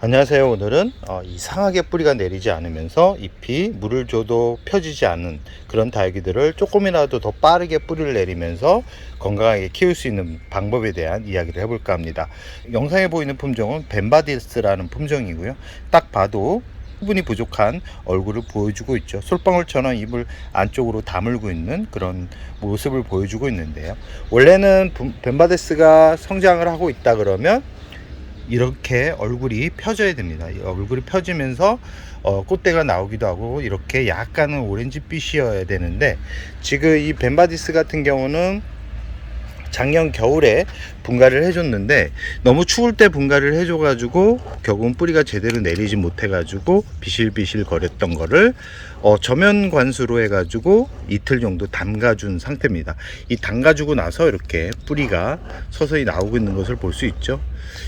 안녕하세요. 오늘은 이상하게 뿌리가 내리지 않으면서 잎이 물을 줘도 펴지지 않는 그런 다육이들을 조금이라도 더 빠르게 뿌리를 내리면서 건강하게 키울 수 있는 방법에 대한 이야기를 해볼까 합니다. 영상에 보이는 품종은 벤바디스라는 품종이고요. 딱 봐도 수분이 부족한 얼굴을 보여주고 있죠. 솔방울처럼 입을 안쪽으로 다물고 있는 그런 모습을 보여주고 있는데요. 원래는 벤바디스가 성장을 하고 있다 그러면 이렇게 얼굴이 펴져야 됩니다. 얼굴이 펴지면서 꽃대가 나오기도 하고 이렇게 약간은 오렌지빛이어야 되는데, 지금 이 벤바디스 같은 경우는 작년 겨울에 분갈이를 해줬는데 너무 추울 때 분갈이를 해줘가지고 결국은 뿌리가 제대로 내리지 못해가지고 비실비실 거렸던 거를 저면 관수로 해가지고 이틀 정도 담가준 상태입니다. 이 담가주고 나서 이렇게 뿌리가 서서히 나오고 있는 것을 볼 수 있죠.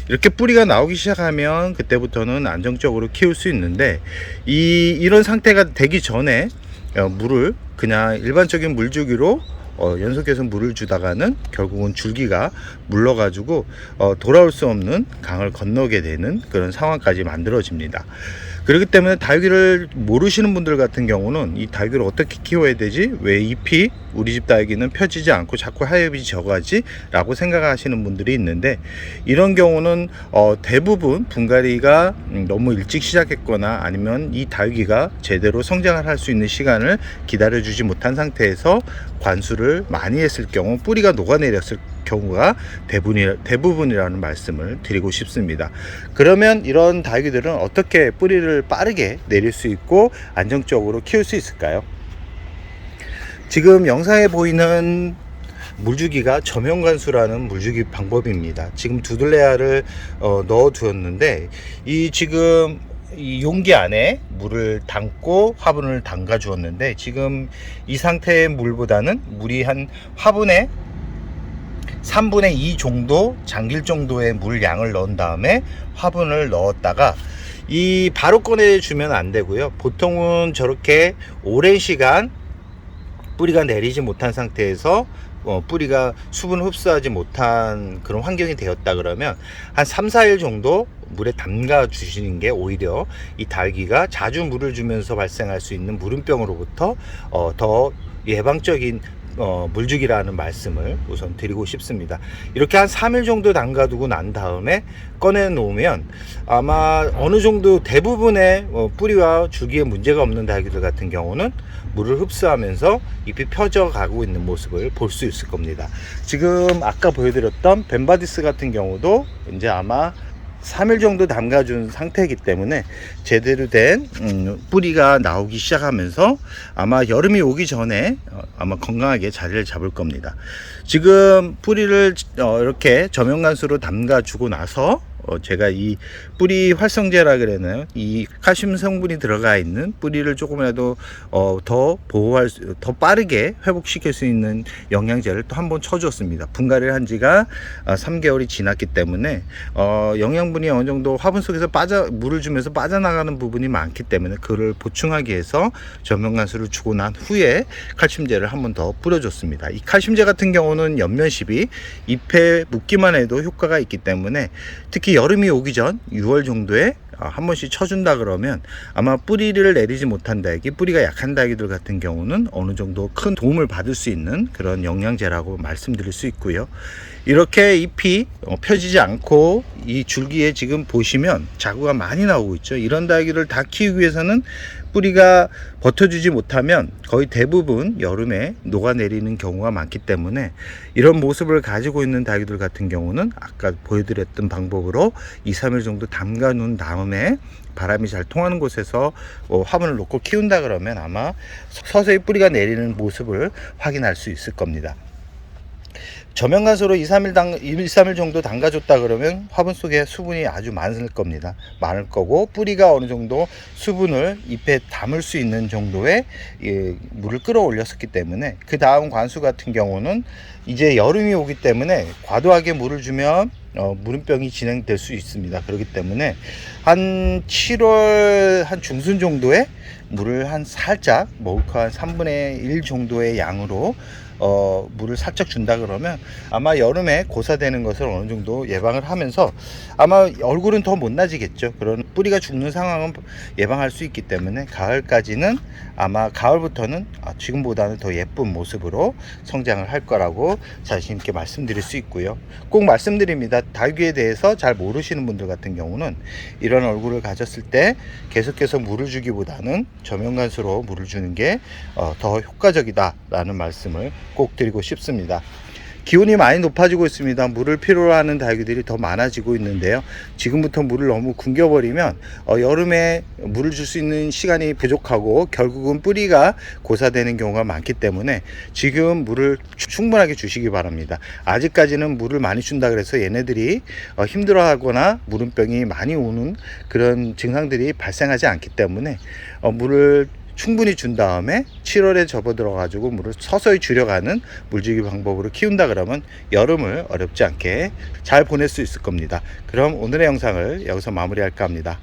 이렇게 뿌리가 나오기 시작하면 그때부터는 안정적으로 키울 수 있는데, 이런 상태가 되기 전에 물을 그냥 일반적인 물주기로 연속해서 물을 주다가는 결국은 줄기가 물러가지고 돌아올 수 없는 강을 건너게 되는 그런 상황까지 만들어집니다. 그렇기 때문에 다육이를 모르시는 분들 같은 경우는 이 다육이를 어떻게 키워야 되지? 왜 잎이 우리 집 다육이는 펴지지 않고 자꾸 하엽이 져가지? 라고 생각하시는 분들이 있는데, 이런 경우는 대부분 분갈이가 너무 일찍 시작했거나 아니면 이 다육이가 제대로 성장을 할 수 있는 시간을 기다려주지 못한 상태에서 관수를 많이 했을 경우 뿌리가 녹아내렸을 경우가 대부분이라는 말씀을 드리고 싶습니다. 그러면 이런 다육이들은 어떻게 뿌리를 빠르게 내릴 수 있고 안정적으로 키울 수 있을까요? 지금 영상에 보이는 물주기가 저면관수라는 물주기 방법입니다. 지금 두들레아를 넣어 두었는데, 지금 이 용기 안에 물을 담고 화분을 담가 주었는데, 지금 이 상태의 물보다는 물이 한 화분에 3분의 2 정도 잠길 정도의 물 양을 넣은 다음에 화분을 넣었다가, 이 바로 꺼내 주면 안 되고요. 보통은 저렇게 오랜 시간 뿌리가 내리지 못한 상태에서 뿌리가 수분을 흡수하지 못한 그런 환경이 되었다 그러면 한 3, 4일 정도 물에 담가 주시는 게 오히려 이 다육이가 자주 물을 주면서 발생할 수 있는 무름병으로부터 더 예방적인 물주기라는 말씀을 우선 드리고 싶습니다. 이렇게 한 3일 정도 담가두고 난 다음에 꺼내 놓으면 아마 어느 정도 대부분의 뿌리와 줄기에 문제가 없는 다육이들 같은 경우는 물을 흡수하면서 잎이 펴져 가고 있는 모습을 볼 수 있을 겁니다. 지금 아까 보여드렸던 벤바디스 같은 경우도 이제 아마 3일 정도 담가준 상태이기 때문에 제대로 된 뿌리가 나오기 시작하면서 아마 여름이 오기 전에 아마 건강하게 자리를 잡을 겁니다. 지금 뿌리를 이렇게 저면관수로 담가주고 나서 제가 이 뿌리 활성제라 그러나요? 이 칼슘 성분이 들어가 있는 뿌리를 조금이라도 더 더 빠르게 회복시킬 수 있는 영양제를 또 한번 쳐줬습니다. 분갈이를 한 지가 3개월이 지났기 때문에 영양분이 어느 정도 화분 속에서 물을 주면서 빠져나가는 부분이 많기 때문에 그를 보충하기 위해서 저면관수를 주고 난 후에 칼슘제를 한번 더 뿌려줬습니다. 이 칼슘제 같은 경우는 연면십이 잎에 묻기만 해도 효과가 있기 때문에 특히 여름이 오기 전 6월 정도에 한 번씩 쳐준다 그러면 아마 뿌리를 내리지 못한 다육이, 뿌리가 약한 다육이들 같은 경우는 어느 정도 큰 도움을 받을 수 있는 그런 영양제라고 말씀드릴 수 있고요. 이렇게 잎이 펴지지 않고 이 줄기에 지금 보시면 자구가 많이 나오고 있죠. 이런 다육이를 다 키우기 위해서는 뿌리가 버텨주지 못하면 거의 대부분 여름에 녹아내리는 경우가 많기 때문에 이런 모습을 가지고 있는 다육이들 같은 경우는 아까 보여드렸던 방법으로 2, 3일 정도 담가 놓은 다음에 바람이 잘 통하는 곳에서 화분을 놓고 키운다 그러면 아마 서서히 뿌리가 내리는 모습을 확인할 수 있을 겁니다. 저면관수로 2, 3일 정도 담가줬다 그러면 화분 속에 수분이 아주 많을 겁니다. 많을 거고 뿌리가 어느 정도 수분을 잎에 담을 수 있는 정도의 물을 끌어올렸었기 때문에 그 다음 관수 같은 경우는 이제 여름이 오기 때문에 과도하게 물을 주면 무름병이 진행될 수 있습니다. 그렇기 때문에 한 7월 한 중순 정도에 물을 한 살짝 먹을까 한 3분의 1 정도의 양으로 물을 살짝 준다 그러면 아마 여름에 고사되는 것을 어느 정도 예방을 하면서 아마 얼굴은 더 못 나지겠죠. 그런 뿌리가 죽는 상황은 예방할 수 있기 때문에 가을까지는 아마 가을부터는 지금보다는 더 예쁜 모습으로 성장을 할 거라고 자신 있게 말씀드릴 수 있고요. 꼭 말씀드립니다. 닭귀에 대해서 잘 모르시는 분들 같은 경우는 이런 얼굴을 가졌을 때 계속해서 물을 주기보다는 저면간수로 물을 주는 게 더 효과적이다 라는 말씀을 꼭 드리고 싶습니다. 기온이 많이 높아지고 있습니다. 물을 필요로 하는 닭귀들이 더 많아지고 있는데요. 지금부터 물을 너무 굶겨버리면 여름에 물을 줄 수 있는 시간이 부족하고 결국은 뿌리가 고사되는 경우가 많기 때문에 지금 물을 충분하게 주시기 바랍니다. 아직까지는 물을 많이 준다 그래서 얘네들이 힘들어하거나 물음병이 많이 오는 그런 증상들이 발생하지 않기 때문에 물을 충분히 준 다음에 7월에 접어들어 가지고 물을 서서히 줄여가는 물주기 방법으로 키운다 그러면 여름을 어렵지 않게 잘 보낼 수 있을 겁니다. 그럼 오늘의 영상을 여기서 마무리할까 합니다.